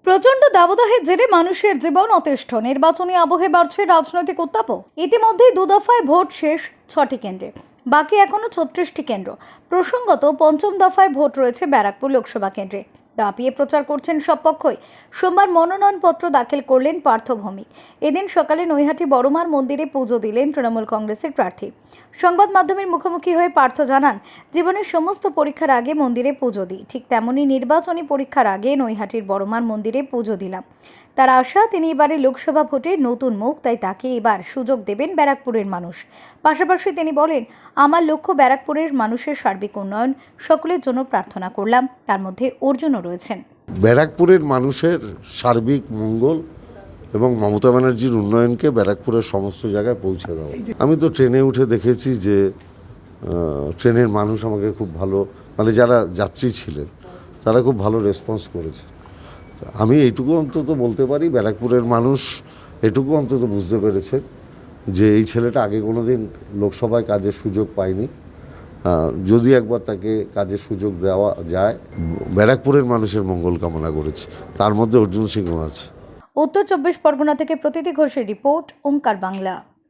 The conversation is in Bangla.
প্রচণ্ড দাবদাহের জেরে মানুষের জীবন অতিষ্ঠ। নির্বাচনী আবহে বাড়ছে রাজনৈতিক উত্তাপও। ইতিমধ্যেই দু দফায় ভোট শেষ 6টি কেন্দ্রে, বাকি এখনো 36টি কেন্দ্র। প্রসঙ্গত, পঞ্চম দফায় ভোট রয়েছে ব্যারাকপুর লোকসভা কেন্দ্রে। দাপিয়ে প্রচার করছেন সব পক্ষই। সোমবার মনোনয়নপত্র দাখিল করলেন পার্থ ভৌমিক। এদিন সকালে নৈহাটি বড়মার মন্দিরে পুজো দিলেন তৃণমূল কংগ্রেসের প্রার্থী। সংবাদ মাধ্যমের মুখোমুখি হয়ে পার্থ জানান, জীবনের সমস্ত পরীক্ষার আগে মন্দিরে পুজো দিই, ঠিক তেমনই নির্বাচনী পরীক্ষার আগে নৈহাটির বড়মার মন্দিরে পুজো দিলাম। তার আশা, তিনি এবারে লোকসভা ভোটে নতুন মুখ, তাই তাকে এবার সুযোগ দেবেন ব্যারাকপুরের মানুষ। পাশাপাশি তিনি বলেন, আমার লক্ষ্য ব্যারাকপুরের মানুষের সার্বিক উন্নয়ন। সকলের জন্য প্রার্থনা করলাম, তার মধ্যে অর্জুনও রয়েছেন। ব্যারাকপুরের মানুষের সার্বিক মঙ্গল এবং মমতা ব্যানার্জির উন্নয়নকে ব্যারাকপুরের সমস্ত জায়গায় পৌঁছে দেওয়া। আমি তো ট্রেনে উঠে দেখেছি যে ট্রেনের মানুষ আমাকে খুব ভালো, মানে যারা যাত্রী ছিলেন তারা খুব ভালো রেসপন্স করেছে। আমি এইটুকু অন্তত বলতে পারি, ব্যারাকপুরের মানুষ এটুকু অন্তত বুঝতে পেরেছে যে এই ছেলেটা আগে কোনো দিন লোকসভায় কাজের সুযোগ পায়নি। যদি একবার তাকে কাজের সুযোগ দেওয়া যায়, ব্যারাকপুরের মানুষের মঙ্গল কামনা করেছে, তার মধ্যে অর্জুন সিংহ আছে। উত্তর 24 পরগনা থেকে প্রতীতি ঘোষের রিপোর্ট, ওঙ্কার বাংলা।